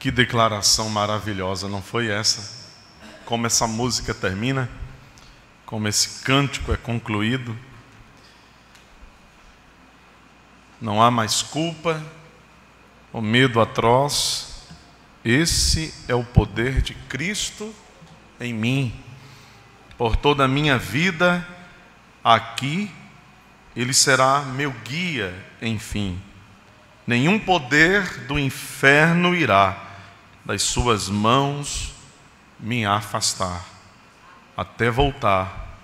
Que declaração maravilhosa, não foi essa? Como essa música termina, como esse cântico é concluído. Não há mais culpa, o medo atroz. Esse é o poder de Cristo em mim. Por toda a minha vida aqui, Ele será meu guia, enfim. Nenhum poder do inferno irá das suas mãos me afastar, até voltar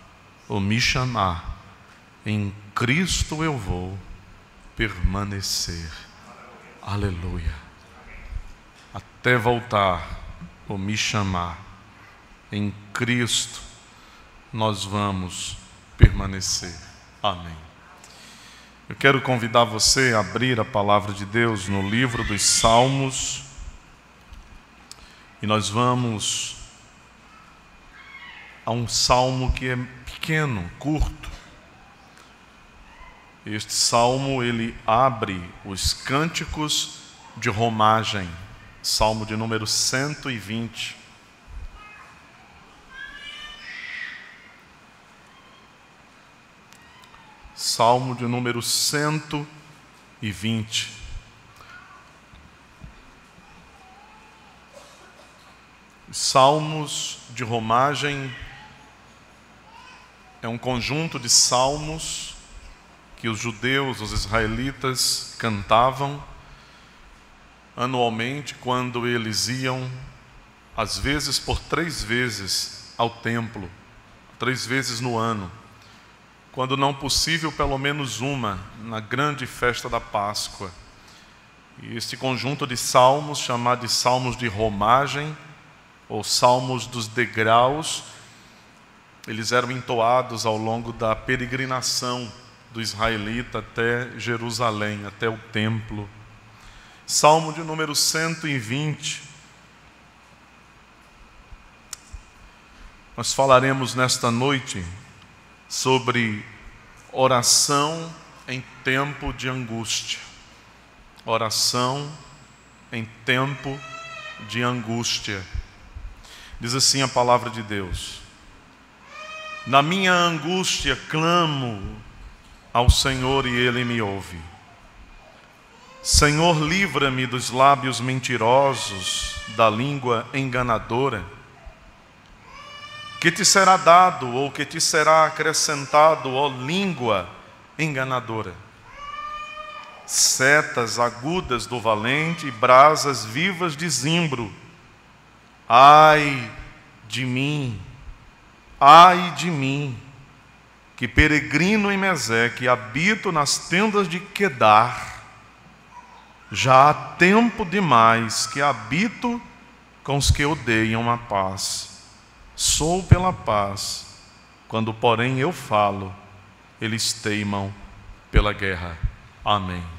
ou me chamar. Em Cristo eu vou permanecer. Aleluia. Até voltar ou me chamar. Em Cristo nós vamos permanecer. Amém. Eu quero convidar você a abrir a palavra de Deus no livro dos Salmos. E nós vamos a um salmo que é pequeno, curto. Este salmo, ele abre os cânticos de romagem. Salmo de número 120. Salmo de número 120. Os salmos de romagem é um conjunto de salmos que os judeus, os israelitas, cantavam anualmente quando eles iam, às vezes por 3 vezes, ao templo, 3 vezes no ano. Quando não possível, pelo menos uma, na grande festa da Páscoa. E este conjunto de salmos, chamado de salmos de romagem, ou salmos dos degraus, eles eram entoados ao longo da peregrinação do israelita até Jerusalém, até o templo. Salmo de número 120. Nós falaremos nesta noite sobre oração em tempo de angústia. Oração em tempo de angústia. Diz assim a palavra de Deus: na minha angústia clamo ao Senhor e Ele me ouve. Senhor, livra-me dos lábios mentirosos, da língua enganadora. Que te será dado ou que te será acrescentado, ó língua enganadora? Setas agudas do valente e brasas vivas de zimbro. Ai de mim, que peregrino em Meseque, habito nas tendas de Quedar. Já há tempo demais que habito com os que odeiam a paz. Sou pela paz, quando porém eu falo, eles teimam pela guerra. Amém.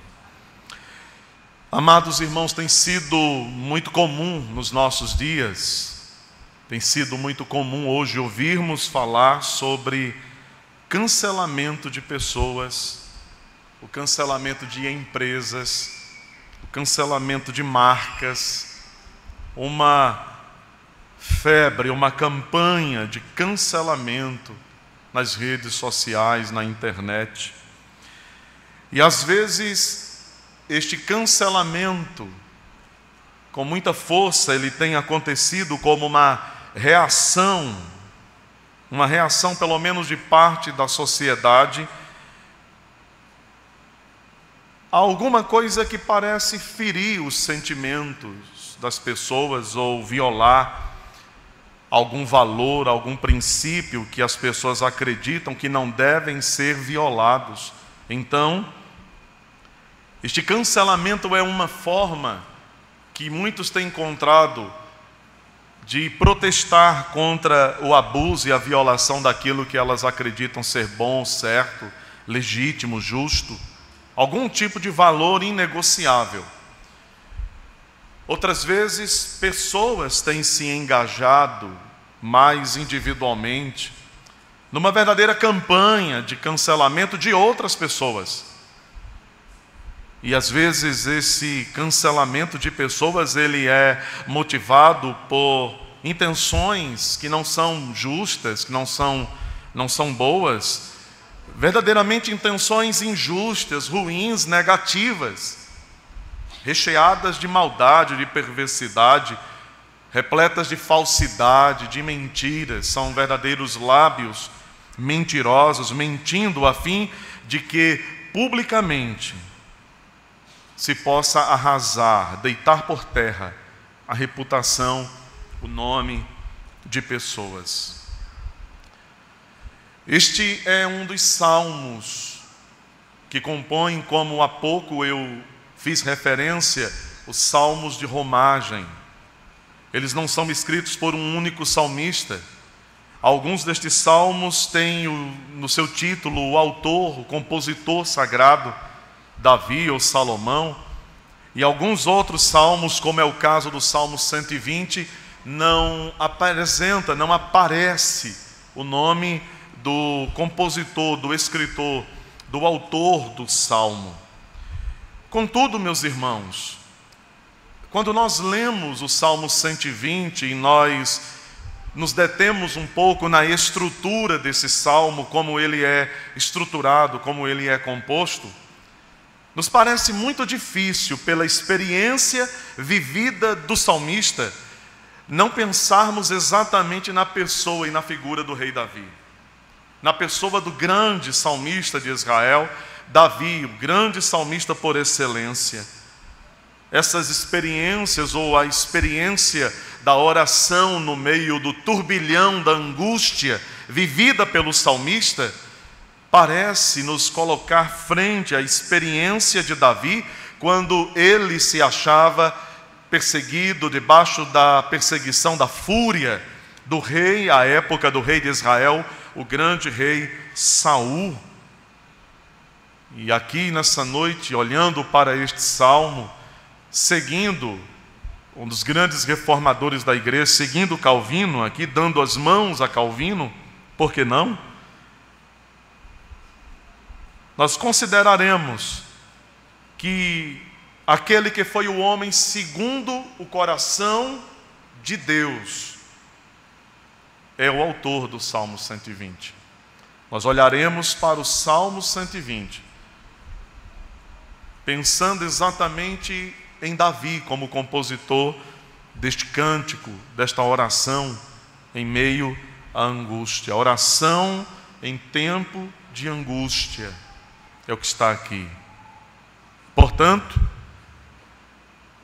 Amados irmãos, tem sido muito comum nos nossos dias, tem sido muito comum hoje ouvirmos falar sobre cancelamento de pessoas, o cancelamento de empresas, o cancelamento de marcas, uma febre, uma campanha de cancelamento nas redes sociais, na internet. E às vezes este cancelamento, com muita força, ele tem acontecido como uma reação pelo menos de parte da sociedade, a alguma coisa que parece ferir os sentimentos das pessoas ou violar algum valor, algum princípio que as pessoas acreditam que não devem ser violados. Então, este cancelamento é uma forma que muitos têm encontrado de protestar contra o abuso e a violação daquilo que elas acreditam ser bom, certo, legítimo, justo, algum tipo de valor inegociável. Outras vezes, pessoas têm se engajado mais individualmente numa verdadeira campanha de cancelamento de outras pessoas. E às vezes esse cancelamento de pessoas, ele é motivado por intenções que não são justas, que não são boas, verdadeiramente intenções injustas, ruins, negativas, recheadas de maldade, de perversidade, repletas de falsidade, de mentiras. São verdadeiros lábios mentirosos, mentindo a fim de que publicamente se possa arrasar, deitar por terra a reputação, o nome de pessoas. Este é um dos salmos que compõem, como há pouco eu fiz referência, os salmos de romagem. Eles não são escritos por um único salmista. Alguns destes salmos têm no seu título o autor, o compositor sagrado, Davi ou Salomão. E alguns outros salmos, como é o caso do Salmo 120, não aparece o nome do compositor, do escritor, do autor do salmo. Contudo, meus irmãos, quando nós lemos o Salmo 120 e nós nos detemos um pouco na estrutura desse salmo, como ele é estruturado, como ele é composto, nos parece muito difícil, pela experiência vivida do salmista, não pensarmos exatamente na pessoa e na figura do rei Davi. Na pessoa do grande salmista de Israel, Davi, o grande salmista por excelência. Essas experiências, ou a experiência da oração no meio do turbilhão da angústia vivida pelo salmista, parece nos colocar frente à experiência de Davi, quando ele se achava perseguido, debaixo da perseguição, da fúria do rei, à época do rei de Israel, o grande rei Saul. E aqui nessa noite, olhando para este salmo, seguindo um dos grandes reformadores da igreja, seguindo Calvino, aqui dando as mãos a Calvino, por que não? Nós consideraremos que aquele que foi o homem segundo o coração de Deus é o autor do Salmo 120. Nós olharemos para o Salmo 120, pensando exatamente em Davi como compositor deste cântico, desta oração em meio à angústia. A oração em tempo de angústia é o que está aqui. Portanto,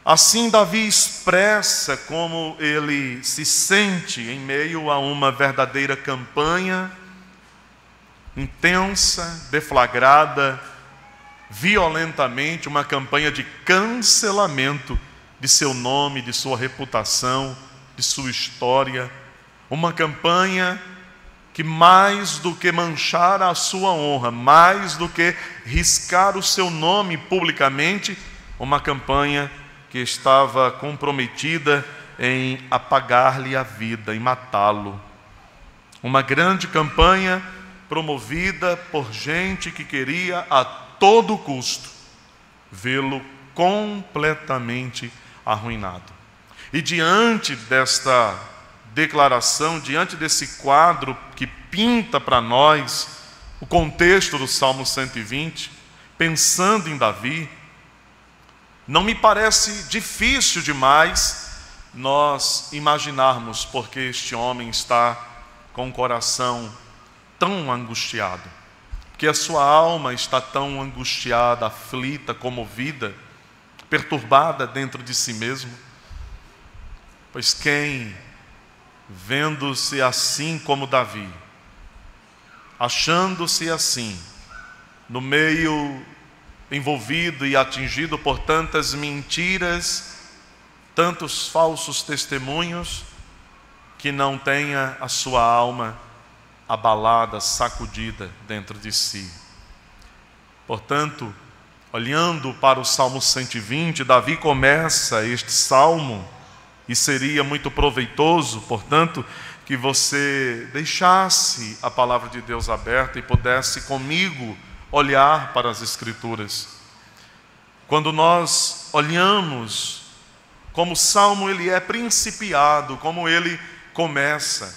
assim Davi expressa como ele se sente em meio a uma verdadeira campanha intensa, deflagrada, violentamente, uma campanha de cancelamento de seu nome, de sua reputação, de sua história. Uma campanha que, mais do que manchar a sua honra, mais do que riscar o seu nome publicamente, uma campanha que estava comprometida em apagar-lhe a vida, em matá-lo. Uma grande campanha promovida por gente que queria a todo custo vê-lo completamente arruinado. E diante desta declaração, diante desse quadro que pinta para nós o contexto do Salmo 120, pensando em Davi, não me parece difícil demais nós imaginarmos porque este homem está com o coração tão angustiado, porque a sua alma está tão angustiada, aflita, comovida, perturbada dentro de si mesmo. Pois quem, vendo-se assim como Davi, achando-se assim, no meio envolvido e atingido por tantas mentiras, tantos falsos testemunhos, que não tenha a sua alma abalada, sacudida dentro de si. Portanto, olhando para o Salmo 120, Davi começa este salmo, e seria muito proveitoso, portanto, que você deixasse a palavra de Deus aberta e pudesse comigo olhar para as Escrituras. quando nós olhamos como o Salmo ele é principiado, como ele começa.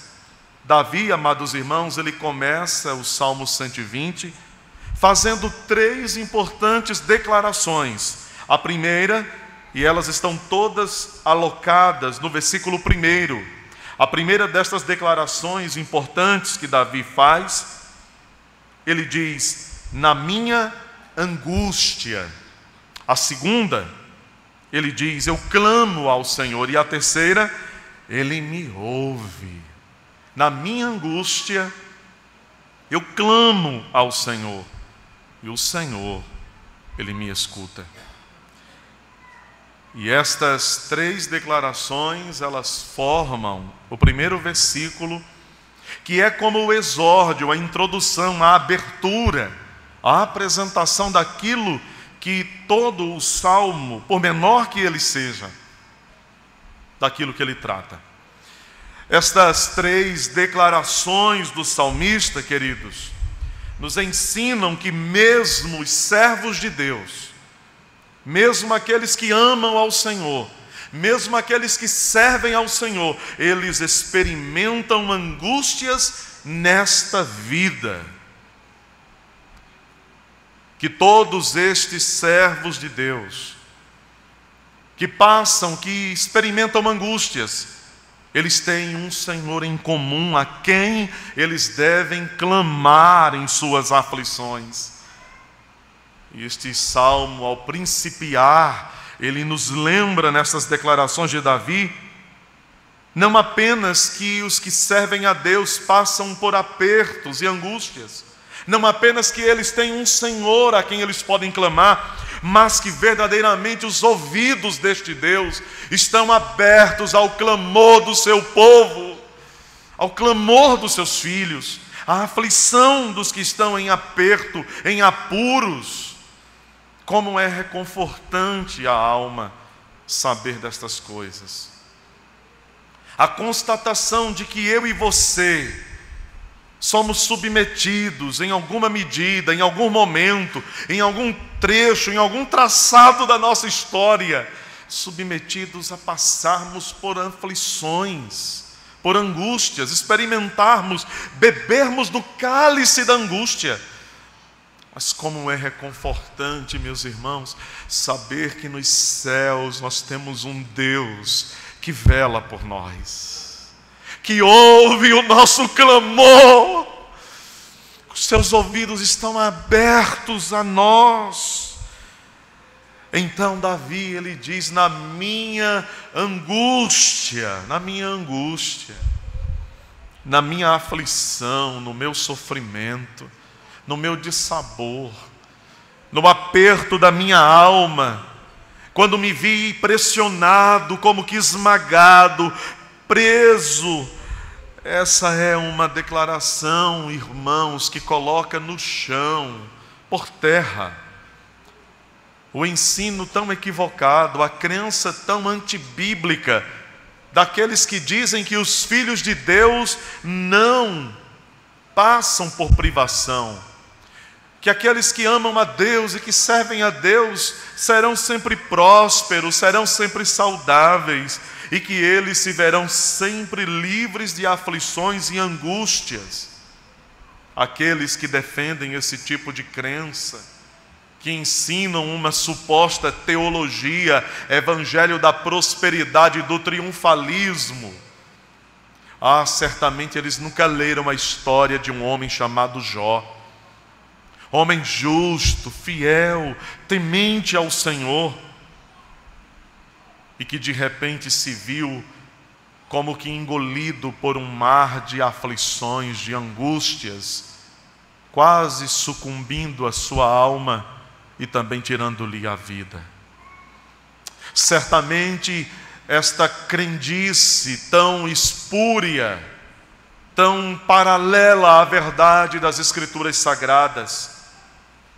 Davi, amados irmãos, ele começa o Salmo 120 fazendo 3 importantes declarações. A primeira, e elas estão todas alocadas no versículo 1. A primeira destas declarações importantes que Davi faz, ele diz: na minha angústia. A segunda, ele diz: eu clamo ao Senhor. E a terceira, ele me ouve. Na minha angústia, eu clamo ao Senhor. E o Senhor, ele me escuta. E estas 3 declarações, elas formam o primeiro versículo, que é como o exórdio, a introdução, a abertura, a apresentação daquilo que todo o Salmo, por menor que ele seja, daquilo que ele trata. Estas 3 declarações do salmista, queridos, nos ensinam que mesmo os servos de Deus, mesmo aqueles que amam ao Senhor, mesmo aqueles que servem ao Senhor, eles experimentam angústias nesta vida. Que todos estes servos de Deus, que passam, que experimentam angústias, eles têm um Senhor em comum a quem eles devem clamar em suas aflições. E este salmo, ao principiar, ele nos lembra nessas declarações de Davi, não apenas que os que servem a Deus passam por apertos e angústias, não apenas que eles têm um Senhor a quem eles podem clamar, mas que verdadeiramente os ouvidos deste Deus estão abertos ao clamor do seu povo, ao clamor dos seus filhos, à aflição dos que estão em aperto, em apuros. Como é reconfortante a alma saber destas coisas. A constatação de que eu e você somos submetidos em alguma medida, em algum momento, em algum trecho, em algum traçado da nossa história, submetidos a passarmos por aflições, por angústias, experimentarmos, bebermos do cálice da angústia. Mas como é reconfortante, meus irmãos, saber que nos céus nós temos um Deus que vela por nós, que ouve o nosso clamor, os seus ouvidos estão abertos a nós. Então Davi, ele diz: na minha angústia, na minha aflição, no meu sofrimento, no meu dissabor, no aperto da minha alma, quando me vi pressionado, como que esmagado, preso. Essa é uma declaração, irmãos, que coloca no chão, por terra, o ensino tão equivocado, a crença tão antibíblica daqueles que dizem que os filhos de Deus não passam por privação, que aqueles que amam a Deus e que servem a Deus serão sempre prósperos, serão sempre saudáveis, e que eles se verão sempre livres de aflições e angústias. Aqueles que defendem esse tipo de crença, que ensinam uma suposta teologia, evangelho da prosperidade, do triunfalismo, certamente eles nunca leram a história de um homem chamado Jó. Homem justo, fiel, temente ao Senhor, e que de repente se viu como que engolido por um mar de aflições, de angústias, quase sucumbindo a sua alma e também tirando-lhe a vida. Certamente esta crendice tão espúria, tão paralela à verdade das Escrituras Sagradas,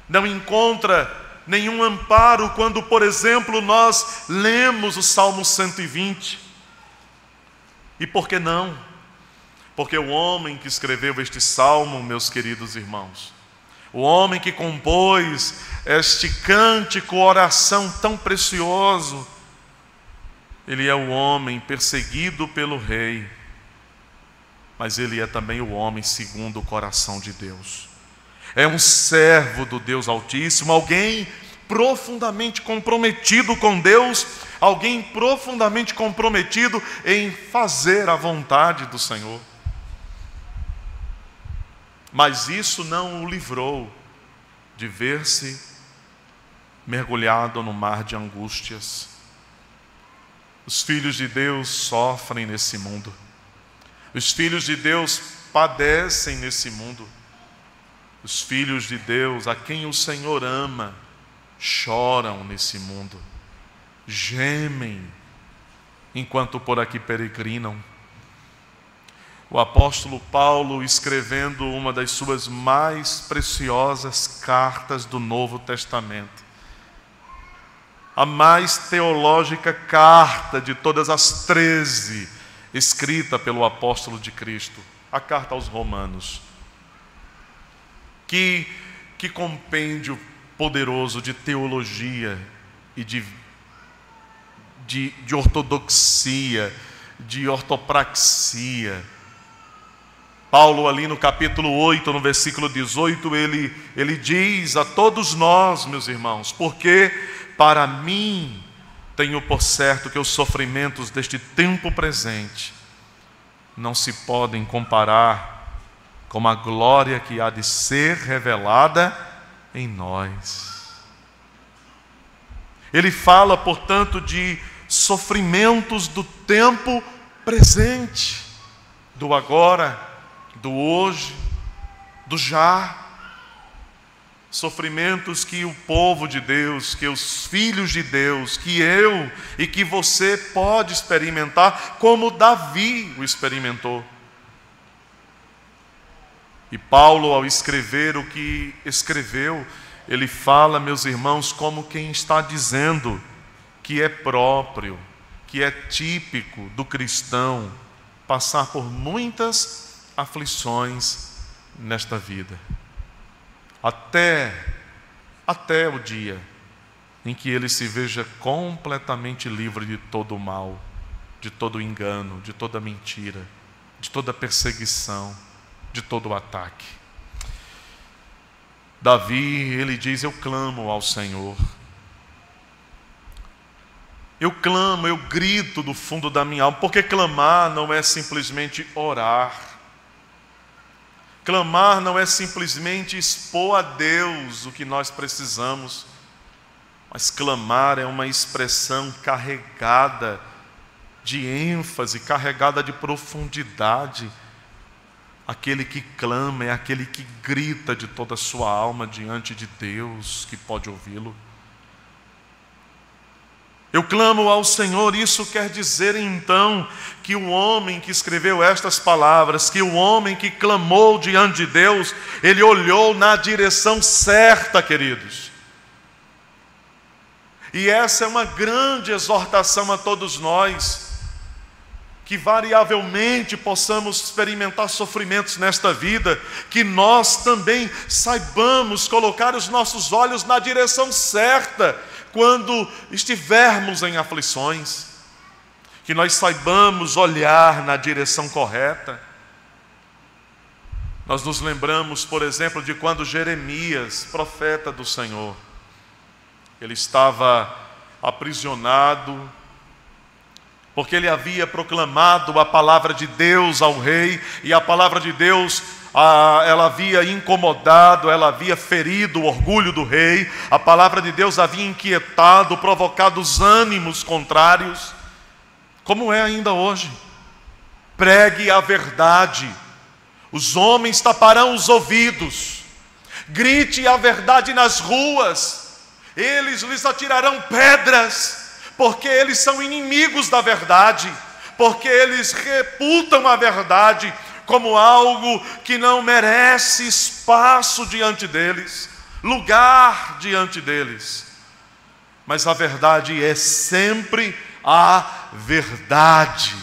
não encontra nenhum amparo quando, por exemplo, nós lemos o Salmo 120. E por que não? Porque o homem que escreveu este salmo, meus queridos irmãos, O homem que compôs este cântico, oração tão precioso, ele é o homem perseguido pelo rei, mas ele é também o homem segundo o coração de Deus. É um servo do Deus Altíssimo, alguém profundamente comprometido com Deus, alguém profundamente comprometido em fazer a vontade do Senhor. Mas isso não o livrou de ver-se mergulhado no mar de angústias. Os filhos de Deus sofrem nesse mundo. Os filhos de Deus padecem nesse mundo. Os filhos de Deus, a quem o Senhor ama, choram nesse mundo, gemem enquanto por aqui peregrinam. O apóstolo Paulo, escrevendo uma das suas mais preciosas cartas do Novo Testamento, a mais teológica carta de todas as 13 escrita pelo apóstolo de Cristo, a carta aos Romanos. Que compêndio poderoso de teologia e de ortodoxia, de ortopraxia. Paulo ali no capítulo 8, no versículo 18, ele diz a todos nós, meus irmãos, porque para mim tenho por certo que os sofrimentos deste tempo presente não se podem comparar com a glória que há de ser revelada em nós. Ele fala, portanto, de sofrimentos do tempo presente, do agora, do hoje, do já. Sofrimentos que o povo de Deus, que os filhos de Deus, que eu e que você pode experimentar, como Davi o experimentou. E Paulo, ao escrever o que escreveu, ele fala, meus irmãos, como quem está dizendo que é próprio, que é típico do cristão passar por muitas aflições nesta vida. Até o dia em que ele se veja completamente livre de todo o mal, de todo o engano, de toda mentira, de toda perseguição, de todo o ataque. Davi, ele diz: eu clamo ao Senhor. Eu clamo, eu grito do fundo da minha alma, porque clamar não é simplesmente orar. Clamar não é simplesmente expor a Deus o que nós precisamos, mas clamar é uma expressão carregada de ênfase, carregada de profundidade. Aquele que clama é aquele que grita de toda a sua alma diante de Deus, que pode ouvi-lo. Eu clamo ao Senhor, isso quer dizer então que o homem que escreveu estas palavras, que o homem que clamou diante de Deus, ele olhou na direção certa, queridos. E essa é uma grande exortação a todos nós, que variavelmente possamos experimentar sofrimentos nesta vida, que nós também saibamos colocar os nossos olhos na direção certa, quando estivermos em aflições, que nós saibamos olhar na direção correta. Nós nos lembramos, por exemplo, de quando Jeremias, profeta do Senhor, ele estava aprisionado, porque ele havia proclamado a palavra de Deus ao rei, e a palavra de Deus, ela havia incomodado, ela havia ferido o orgulho do rei, a palavra de Deus havia inquietado, provocado os ânimos contrários, como é ainda hoje. Pregue a verdade, os homens taparão os ouvidos, grite a verdade nas ruas, eles lhes atirarão pedras, porque eles são inimigos da verdade, porque eles reputam a verdade como algo que não merece espaço diante deles, lugar diante deles. Mas a verdade é sempre a verdade.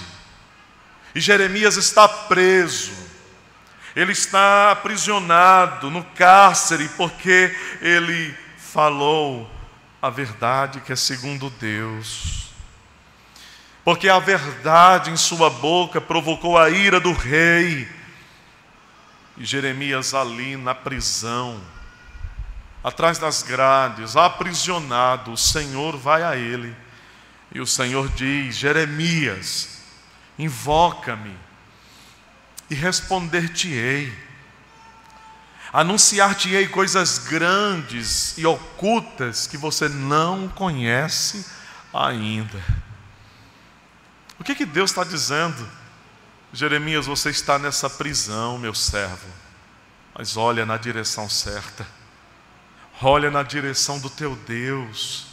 E Jeremias está preso, Ele está aprisionado no cárcere porque ele falou a verdade que é segundo Deus. Porque a verdade em sua boca provocou a ira do rei. E Jeremias ali na prisão, atrás das grades, aprisionado, o Senhor vai a ele. E o Senhor diz: Jeremias, invoca-me e responder-te-ei. Anunciar-te-ei coisas grandes e ocultas que você não conhece ainda. O que Deus está dizendo? Jeremias, você está nessa prisão, meu servo, mas olha na direção certa. Olha na direção do teu Deus.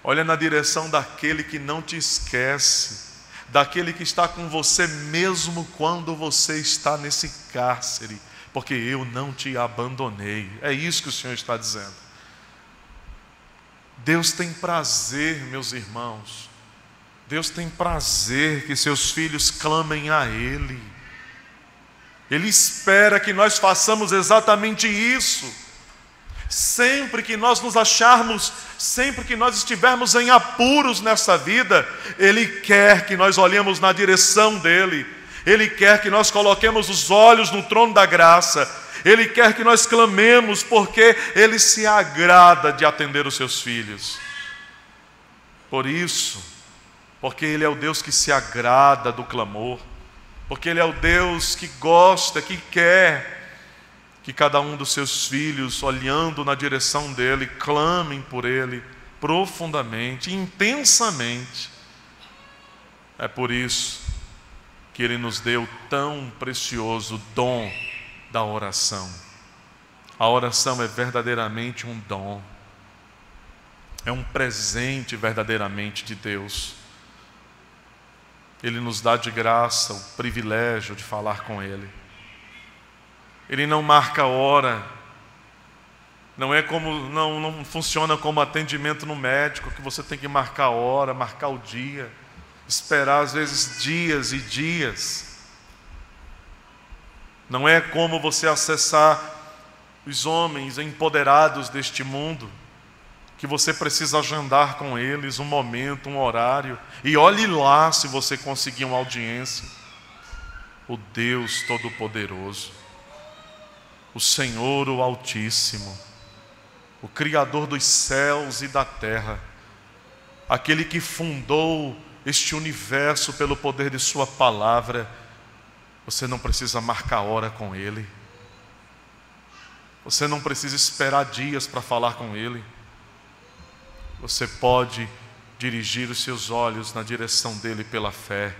Olha na direção daquele que não te esquece, daquele que está com você mesmo quando você está nesse cárcere, porque eu não te abandonei. É isso que o Senhor está dizendo. Deus tem prazer, meus irmãos, Deus tem prazer que seus filhos clamem a Ele. Ele espera que nós façamos exatamente isso. Sempre que nós nos acharmos, sempre que nós estivermos em apuros nessa vida, Ele quer que nós olhemos na direção dEle. Ele quer que nós coloquemos os olhos no trono da graça. Ele quer que nós clamemos, porque Ele se agrada de atender os seus filhos. Por isso, porque Ele é o Deus que se agrada do clamor, porque Ele é o Deus que gosta, que quer que cada um dos seus filhos, olhando na direção dEle, clamem por Ele profundamente, intensamente. É por isso que Ele nos deu tão precioso dom da oração. A oração é verdadeiramente um dom, é um presente verdadeiramente de Deus. Ele nos dá de graça o privilégio de falar com Ele. Ele não marca hora, não funciona como atendimento no médico, que você tem que marcar a hora, marcar o dia, esperar às vezes dias e dias. Não é como você acessar os homens empoderados deste mundo, que você precisa agendar com eles um momento, um horário, e olhe lá se você conseguir uma audiência. O Deus Todo-Poderoso, o Senhor, o Altíssimo, o Criador dos céus e da terra, aquele que fundou este universo pelo poder de sua palavra, você não precisa marcar hora com Ele, você não precisa esperar dias para falar com Ele, você pode dirigir os seus olhos na direção dEle pela fé,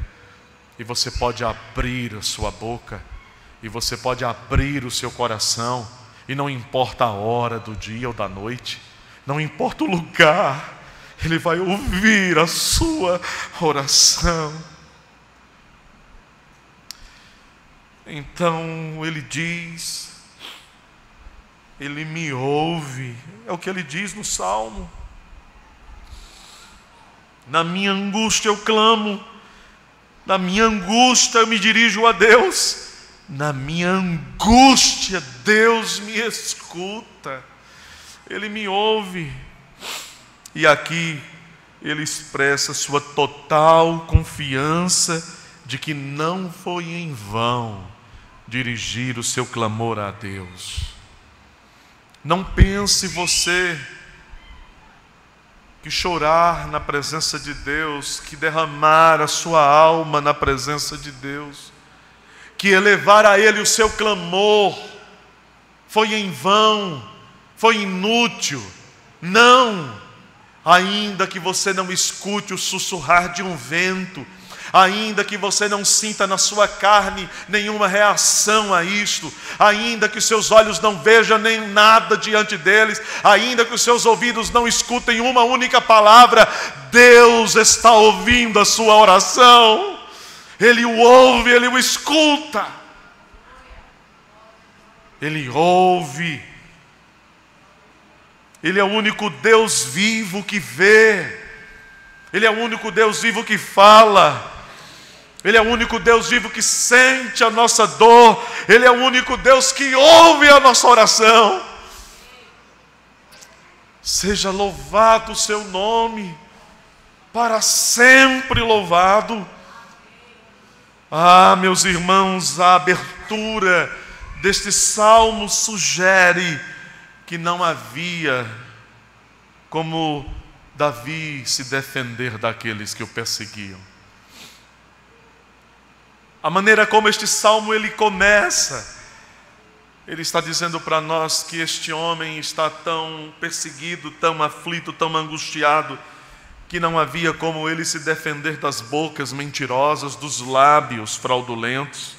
e você pode abrir a sua boca, e você pode abrir o seu coração, e não importa a hora do dia ou da noite, não importa o lugar, Ele vai ouvir a sua oração. Então Ele diz, Ele me ouve, é o que Ele diz no Salmo. Na minha angústia eu clamo, na minha angústia eu me dirijo a Deus. Na minha angústia, Deus me escuta, Ele me ouve. E aqui Ele expressa sua total confiança de que não foi em vão dirigir o seu clamor a Deus. Não pense você que chorar na presença de Deus, que derramar a sua alma na presença de Deus, que elevar a Ele o seu clamor foi em vão, foi inútil. Não, ainda que você não escute o sussurrar de um vento, ainda que você não sinta na sua carne nenhuma reação a isto, ainda que os seus olhos não vejam nem nada diante deles, ainda que os seus ouvidos não escutem uma única palavra, Deus está ouvindo a sua oração. Ele o ouve, Ele o escuta. Ele ouve. Ele é o único Deus vivo que vê. Ele é o único Deus vivo que fala. Ele é o único Deus vivo que sente a nossa dor. Ele é o único Deus que ouve a nossa oração. Seja louvado o seu nome, para sempre louvado. Ah, meus irmãos, a abertura deste salmo sugere que não havia como Davi se defender daqueles que o perseguiam. A maneira como este salmo ele começa, ele está dizendo para nós que este homem está tão perseguido, tão aflito, tão angustiado, que não havia como ele se defender das bocas mentirosas, dos lábios fraudulentos,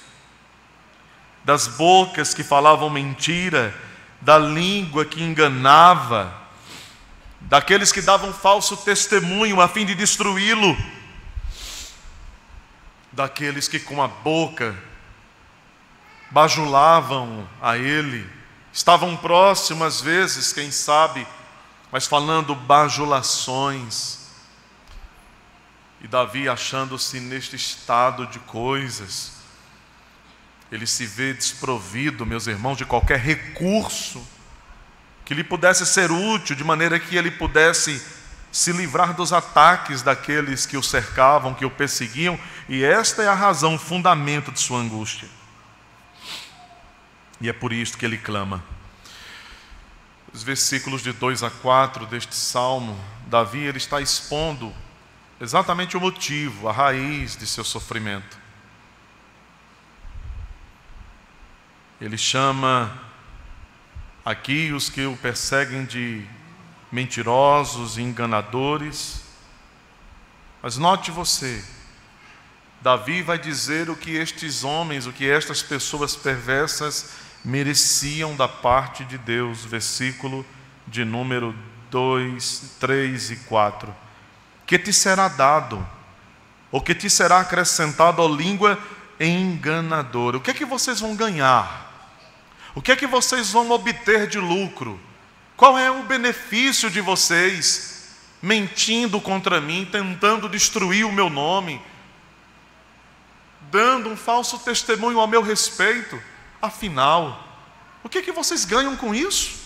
das bocas que falavam mentira, da língua que enganava, daqueles que davam falso testemunho a fim de destruí-lo, daqueles que com a boca bajulavam a ele, estavam próximos às vezes, quem sabe, mas falando bajulações. E Davi, achando-se neste estado de coisas, ele se vê desprovido, meus irmãos, de qualquer recurso que lhe pudesse ser útil, de maneira que ele pudesse se livrar dos ataques daqueles que o cercavam, que o perseguiam. E esta é a razão, o fundamento de sua angústia. E é por isto que ele clama. Os versículos de 2 a 4 deste salmo, Davi ele está expondo exatamente o motivo, a raiz de seu sofrimento. Ele chama aqui os que o perseguem de mentirosos e enganadores. Mas note você, Davi vai dizer o que estes homens, o que estas pessoas perversas mereciam da parte de Deus. Versículo de número 2, 3 e 4. Que te será dado, ou que te será acrescentado, ó língua enganadora? O que é que vocês vão ganhar? O que é que vocês vão obter de lucro? Qual é o benefício de vocês mentindo contra mim, tentando destruir o meu nome, dando um falso testemunho ao meu respeito? Afinal, o que é que vocês ganham com isso?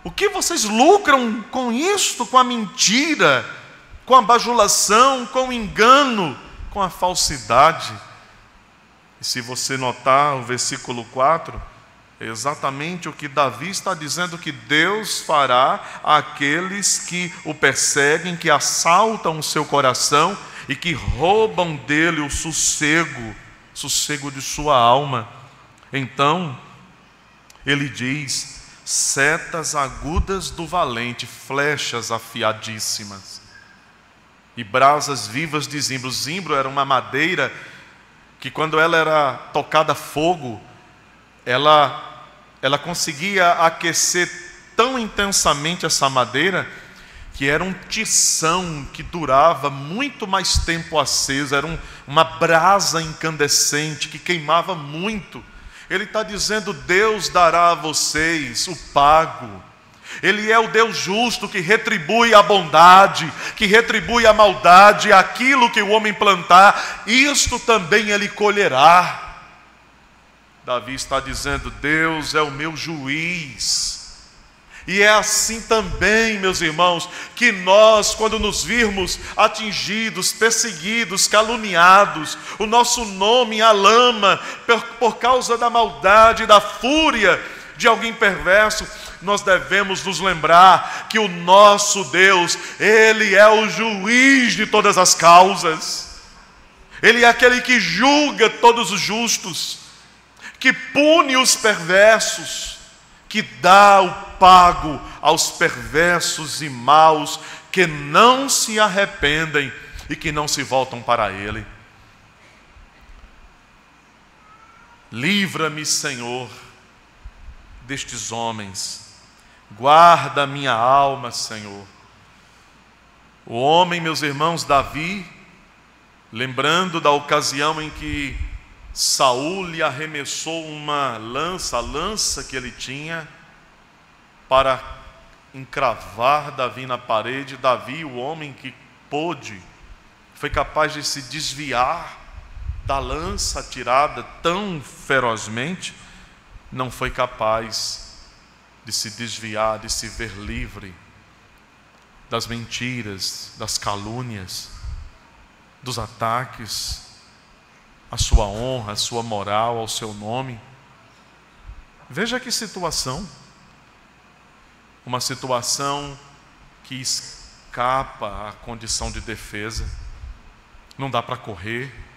O que vocês lucram com isto, com a mentira, com a bajulação, com o engano, com a falsidade? E se você notar o versículo 4, é exatamente o que Davi está dizendo que Deus fará àqueles que o perseguem, que assaltam o seu coração e que roubam dele o sossego de sua alma. Então, ele diz: setas agudas do valente, flechas afiadíssimas e brasas vivas de zimbro. O zimbro era uma madeira que, quando ela era tocada a fogo, ela conseguia aquecer tão intensamente essa madeira que era um tição que durava muito mais tempo aceso, era uma brasa incandescente que queimava muito. Ele está dizendo: Deus dará a vocês o pago. Ele é o Deus justo que retribui a bondade, que retribui a maldade. Aquilo que o homem plantar, isto também ele colherá. Davi está dizendo: Deus é o meu juiz. E é assim também, meus irmãos, que nós, quando nos virmos atingidos, perseguidos, caluniados, o nosso nome à lama por causa da maldade, da fúria de alguém perverso, nós devemos nos lembrar que o nosso Deus, Ele é o juiz de todas as causas. Ele é aquele que julga todos os justos, que pune os perversos, que dá o pago aos perversos e maus que não se arrependem e que não se voltam para Ele. Livra-me, Senhor, destes homens. Guarda a minha alma, Senhor. O homem, meus irmãos, Davi, lembrando da ocasião em que Saul lhe arremessou uma lança, a lança que ele tinha, para encravar Davi na parede. Davi, o homem que pôde, foi capaz de se desviar da lança atirada tão ferozmente, não foi capaz de se desviar, de se ver livre das mentiras, das calúnias, dos ataques à sua honra, à sua moral, ao seu nome. Veja que situação. Uma situação que escapa à condição de defesa. Não dá para correr.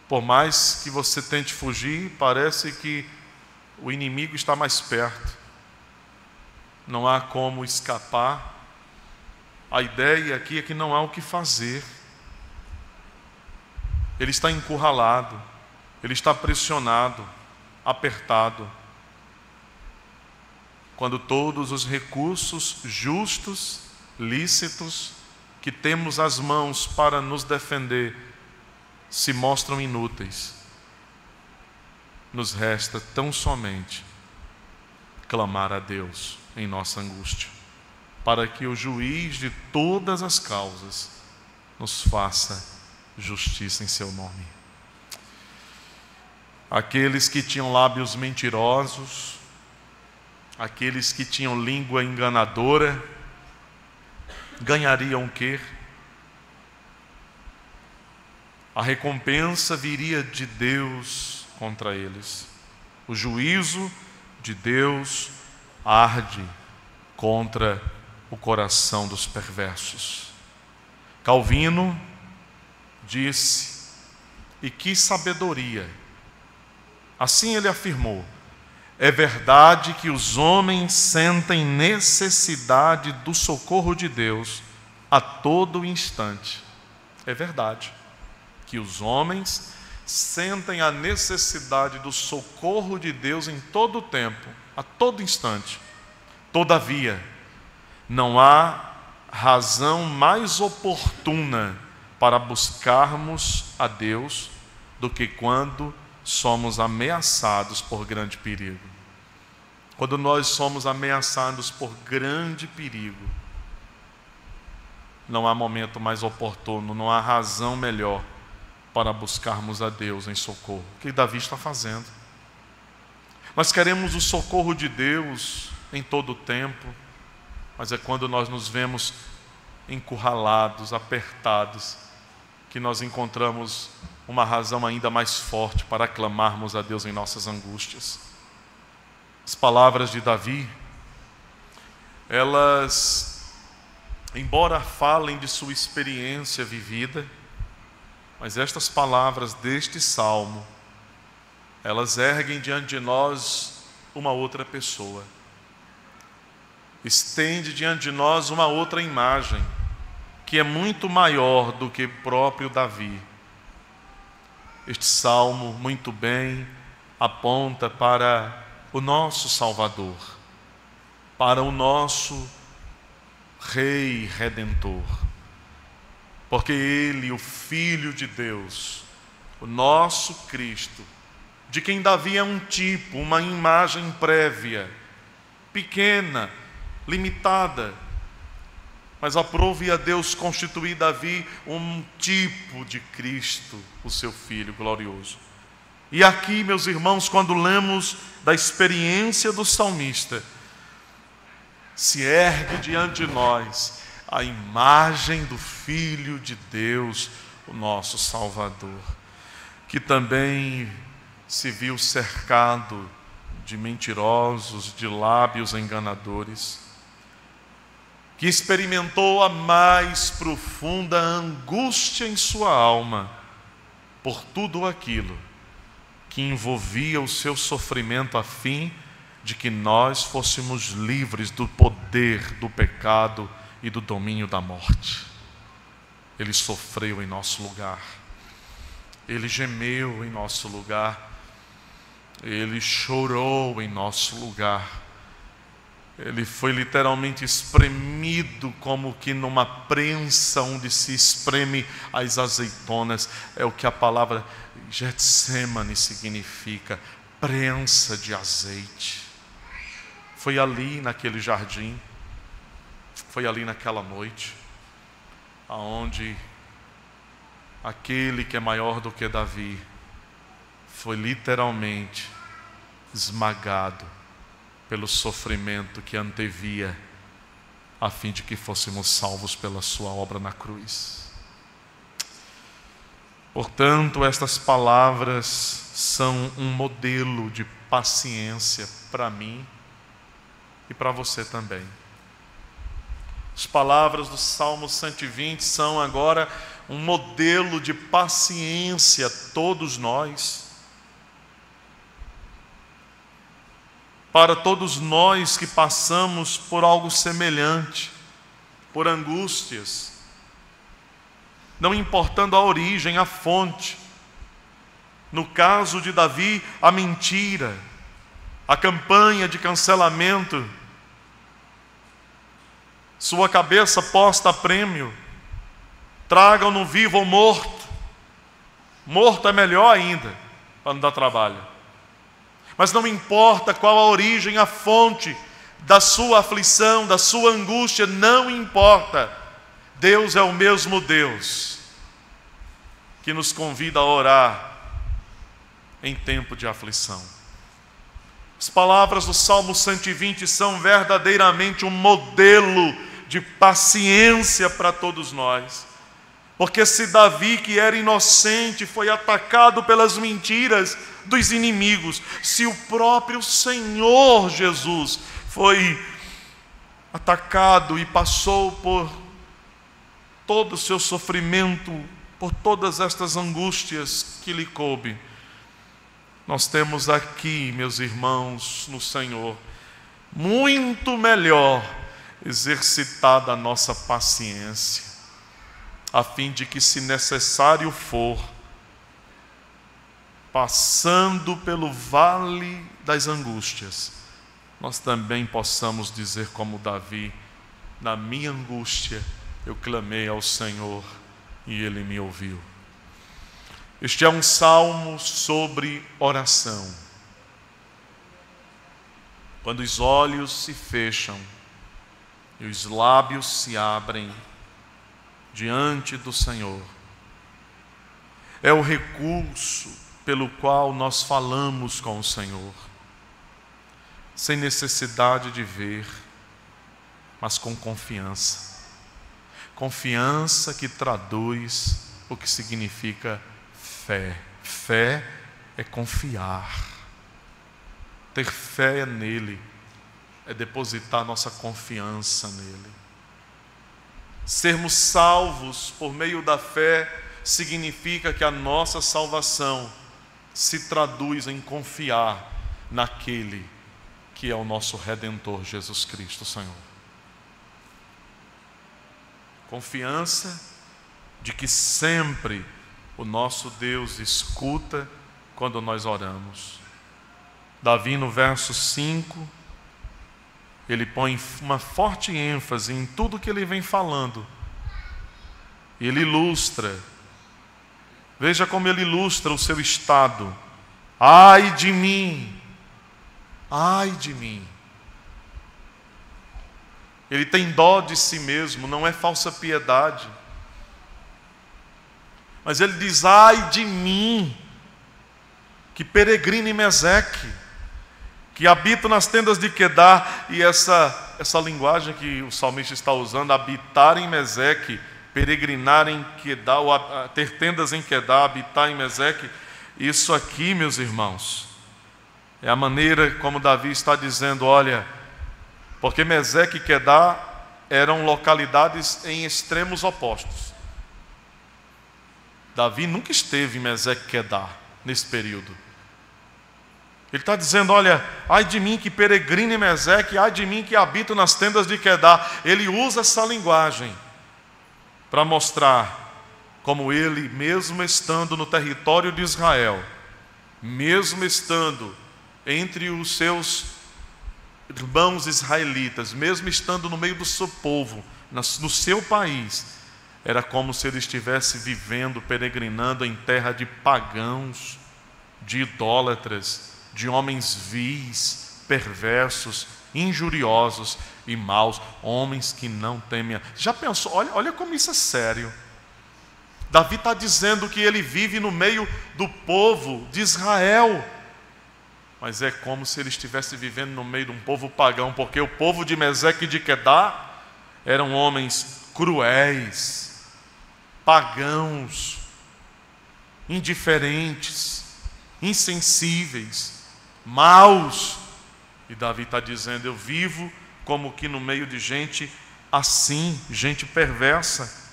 Por mais que você tente fugir, parece que o inimigo está mais perto. Não há como escapar. A ideia aqui é que não há o que fazer. Ele está encurralado, ele está pressionado, apertado. Quando todos os recursos justos, lícitos, que temos às mãos para nos defender, se mostram inúteis, nos resta tão somente clamar a Deus em nossa angústia, para que o juiz de todas as causas nos faça justiça em seu nome. Aqueles que tinham lábios mentirosos, aqueles que tinham língua enganadora, ganhariam o quê? A recompensa viria de Deus contra eles. O juízo de Deus arde contra o coração dos perversos. Calvino disse, e que sabedoria! Assim ele afirmou: é verdade que os homens sentem necessidade do socorro de Deus a todo instante. É verdade que os homens sentem a necessidade do socorro de Deus em todo o tempo, a todo instante. Todavia, não há razão mais oportuna para buscarmos a Deus do que quando somos ameaçados por grande perigo. Quando nós somos ameaçados por grande perigo, não há momento mais oportuno, não há razão melhor para buscarmos a Deus em socorro. O que Davi está fazendo? Nós queremos o socorro de Deus em todo o tempo, mas é quando nós nos vemos encurralados, apertados, que nós encontramos uma razão ainda mais forte para clamarmos a Deus em nossas angústias. As palavras de Davi, elas, embora falem de sua experiência vivida, mas estas palavras deste salmo, elas erguem diante de nós uma outra pessoa. Estende diante de nós uma outra imagem, que é muito maior do que o próprio Davi. Este salmo, muito bem, aponta para o nosso Salvador, para o nosso Rei Redentor. Porque Ele, o Filho de Deus, o nosso Cristo, de quem Davi é um tipo, uma imagem prévia, pequena, limitada, mas aprove a Deus constituir Davi um tipo de Cristo, o seu Filho glorioso. E aqui, meus irmãos, quando lemos da experiência do salmista, se ergue diante de nós a imagem do Filho de Deus, o nosso Salvador, que também se viu cercado de mentirosos, de lábios enganadores, que experimentou a mais profunda angústia em sua alma por tudo aquilo que envolvia o seu sofrimento a fim de que nós fôssemos livres do poder do pecado e do domínio da morte. Ele sofreu em nosso lugar, Ele gemeu em nosso lugar, Ele chorou em nosso lugar, Ele foi literalmente espremido como que numa prensa onde se espreme as azeitonas. É o que a palavra Getsemane significa, prensa de azeite. Foi ali naquele jardim, foi ali naquela noite, aonde aquele que é maior do que Davi foi literalmente esmagado pelo sofrimento que antevia, a fim de que fôssemos salvos pela sua obra na cruz. Portanto, estas palavras são um modelo de paciência para mim e para você também. As palavras do Salmo 120 são agora um modelo de paciência a todos nós. Para todos nós que passamos por algo semelhante, por angústias, não importando a origem, a fonte. No caso de Davi, a mentira, a campanha de cancelamento, sua cabeça posta a prêmio, tragam-no vivo ou morto. Morto é melhor ainda, para não dar trabalho. Mas não importa qual a origem, a fonte da sua aflição, da sua angústia, não importa. Deus é o mesmo Deus que nos convida a orar em tempo de aflição. As palavras do Salmo 120 são verdadeiramente um modelo de paciência para todos nós. Porque se Davi, que era inocente, foi atacado pelas mentiras dos inimigos, se o próprio Senhor Jesus foi atacado e passou por todo o seu sofrimento, por todas estas angústias que lhe coube, nós temos aqui, meus irmãos, no Senhor, muito melhor exercitada a nossa paciência, a fim de que, se necessário for, passando pelo vale das angústias, nós também possamos dizer como Davi: na minha angústia eu clamei ao Senhor e Ele me ouviu. Este é um salmo sobre oração. Quando os olhos se fecham e os lábios se abrem diante do Senhor, é o recurso pelo qual nós falamos com o Senhor, sem necessidade de ver, mas com confiança. Confiança que traduz o que significa fé. Fé é confiar. Ter fé nele é depositar nossa confiança nele. Sermos salvos por meio da fé significa que a nossa salvação se traduz em confiar naquele que é o nosso Redentor, Jesus Cristo, Senhor. Confiança de que sempre o nosso Deus escuta quando nós oramos. Davi, no verso 5, ele põe uma forte ênfase em tudo que ele vem falando. Ele ilustra. Veja como ele ilustra o seu estado. Ai de mim! Ai de mim! Ele tem dó de si mesmo, não é falsa piedade. Mas ele diz: ai de mim, que peregrino em Meseque, que habito nas tendas de Quedar. E essa linguagem que o salmista está usando, habitar em Meseque, peregrinar em Quedar, ou ter tendas em Quedar, habitar em Meseque, isso aqui, meus irmãos, é a maneira como Davi está dizendo: olha, porque Meseque e Quedar eram localidades em extremos opostos. Davi nunca esteve em Meseque e Quedar nesse período. Ele está dizendo: olha, ai de mim que peregrino em Meseque, ai de mim que habito nas tendas de Quedar. Ele usa essa linguagem para mostrar como ele, mesmo estando no território de Israel, mesmo estando entre os seus irmãos israelitas, mesmo estando no meio do seu povo, no seu país, era como se ele estivesse vivendo, peregrinando em terra de pagãos, de idólatras, de homens vis, perversos, injuriosos e maus, homens que não temem. Já pensou? Olha como isso é sério. Davi está dizendo que ele vive no meio do povo de Israel, mas é como se ele estivesse vivendo no meio de um povo pagão, porque o povo de Meseque e de Quedá eram homens cruéis, pagãos, indiferentes, insensíveis, maus. E Davi está dizendo: eu vivo como que no meio de gente assim, gente perversa.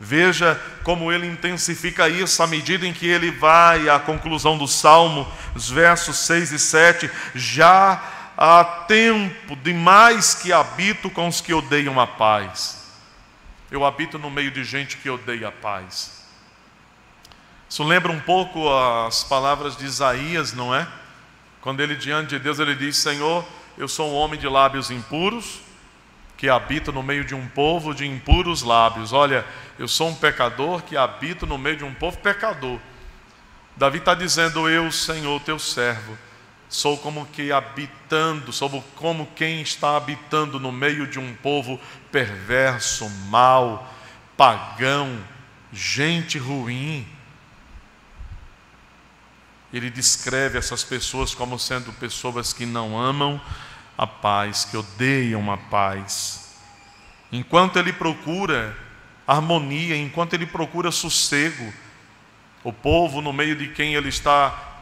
Veja como ele intensifica isso à medida em que ele vai à conclusão do Salmo, os versos 6 e 7. Já há tempo demais que habito com os que odeiam a paz. Eu habito no meio de gente que odeia a paz. Isso lembra um pouco as palavras de Isaías, não é? Quando ele diante de Deus, ele diz: Senhor, eu sou um homem de lábios impuros, que habito no meio de um povo de impuros lábios. Olha, eu sou um pecador que habito no meio de um povo pecador. Davi está dizendo: eu, Senhor, teu servo, sou como que habitando, sou como quem está habitando no meio de um povo perverso, mau, pagão, gente ruim. Ele descreve essas pessoas como sendo pessoas que não amam a paz, que odeiam a paz. Enquanto ele procura harmonia, enquanto ele procura sossego, o povo no meio de quem ele está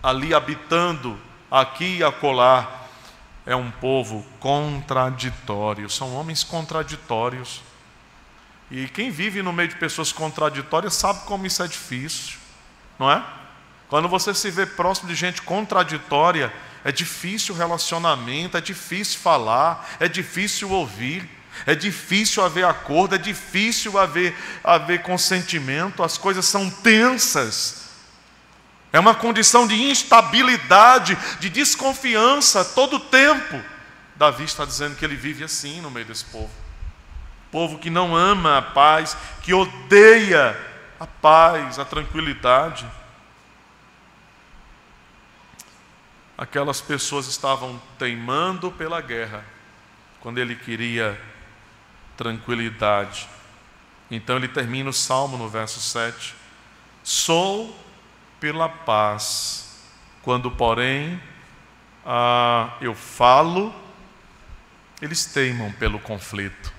ali habitando, aqui e acolá, é um povo contraditório, são homens contraditórios. E quem vive no meio de pessoas contraditórias sabe como isso é difícil, não é? Quando você se vê próximo de gente contraditória, é difícil o relacionamento, é difícil falar, é difícil ouvir, é difícil haver acordo, é difícil haver consentimento, as coisas são tensas. É uma condição de instabilidade, de desconfiança todo o tempo. Davi está dizendo que ele vive assim no meio desse povo. Povo que não ama a paz, que odeia a paz, a tranquilidade. Aquelas pessoas estavam teimando pela guerra, quando ele queria tranquilidade. Então ele termina o Salmo no verso 7. Sou pela paz, quando porém eu falo, eles teimam pelo conflito,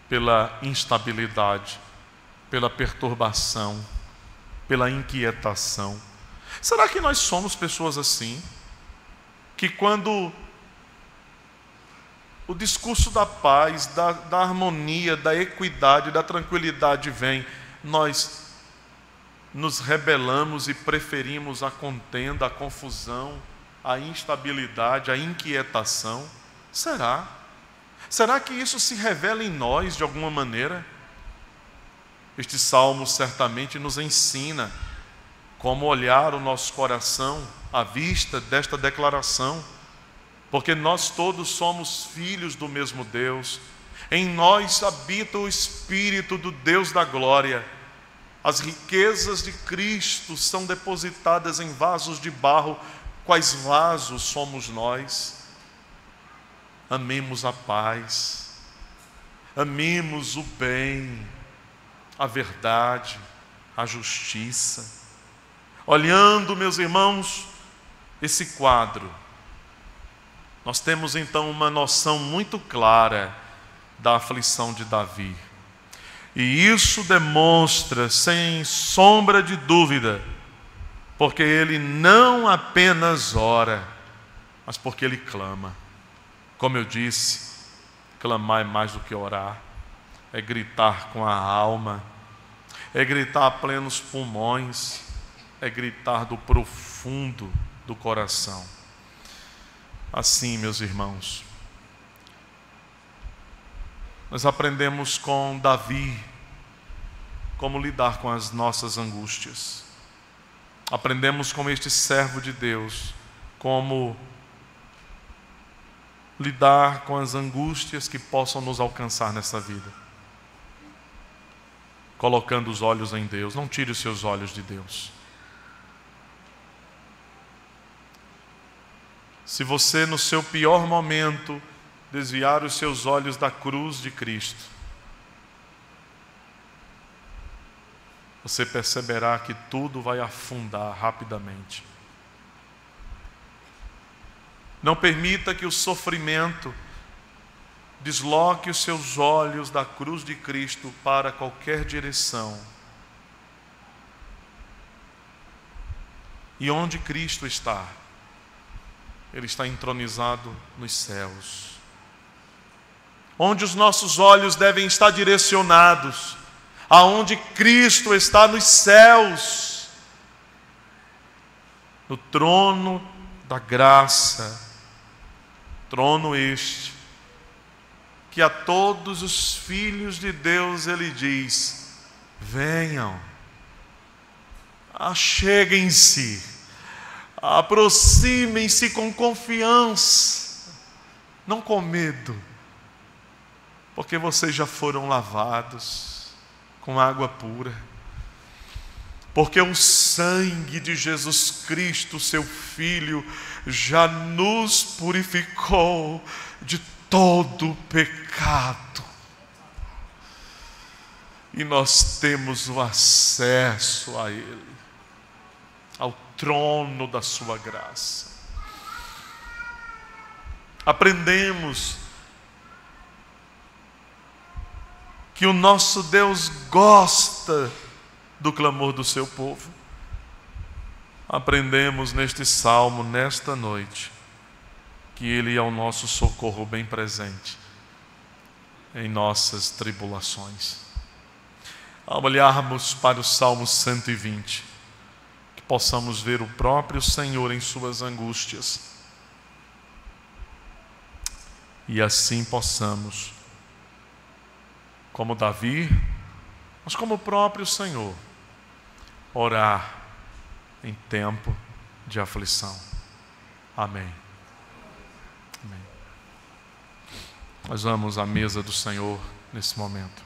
pela instabilidade, pela perturbação, pela inquietação. Será que nós somos pessoas assim? Que quando o discurso da paz, da harmonia, da equidade, da tranquilidade vem, nós nos rebelamos e preferimos a contenda, a confusão, a instabilidade, a inquietação? Será? Será que isso se revela em nós de alguma maneira? Este salmo certamente nos ensina como olhar o nosso coração à vista desta declaração, porque nós todos somos filhos do mesmo Deus, em nós habita o Espírito do Deus da glória, as riquezas de Cristo são depositadas em vasos de barro. Quais vasos somos nós? Amemos a paz, amemos o bem, a verdade, a justiça. Olhando, meus irmãos, esse quadro, nós temos então uma noção muito clara da aflição de Davi. E isso demonstra, sem sombra de dúvida, porque ele não apenas ora, mas porque ele clama. Como eu disse, clamar é mais do que orar, é gritar com a alma, é gritar a plenos pulmões, é gritar do profundo do coração. Assim, meus irmãos, nós aprendemos com Davi como lidar com as nossas angústias. Aprendemos com este servo de Deus como lidar com as angústias que possam nos alcançar nessa vida. Colocando os olhos em Deus, não tire os seus olhos de Deus. Se você no seu pior momento desviar os seus olhos da cruz de Cristo, você perceberá que tudo vai afundar rapidamente. Não permita que o sofrimento desloque os seus olhos da cruz de Cristo para qualquer direção. E onde Cristo está? Ele está entronizado nos céus. Onde os nossos olhos devem estar direcionados? Aonde Cristo está nos céus, no trono da graça, trono este, que a todos os filhos de Deus Ele diz: venham, acheguem-se, aproximem-se com confiança, não com medo, porque vocês já foram lavados com água pura, porque o sangue de Jesus Cristo, seu Filho, já nos purificou de todo pecado, e nós temos o acesso a Ele, ao trono da sua graça. Aprendemos que o nosso Deus gosta do clamor do seu povo. Aprendemos neste salmo, nesta noite, que Ele é o nosso socorro bem presente em nossas tribulações. Ao olharmos para o Salmo 120, que possamos ver o próprio Senhor em suas angústias, e assim possamos, como Davi, mas como o próprio Senhor, orar em tempo de aflição. Amém. Amém. Nós vamos à mesa do Senhor nesse momento.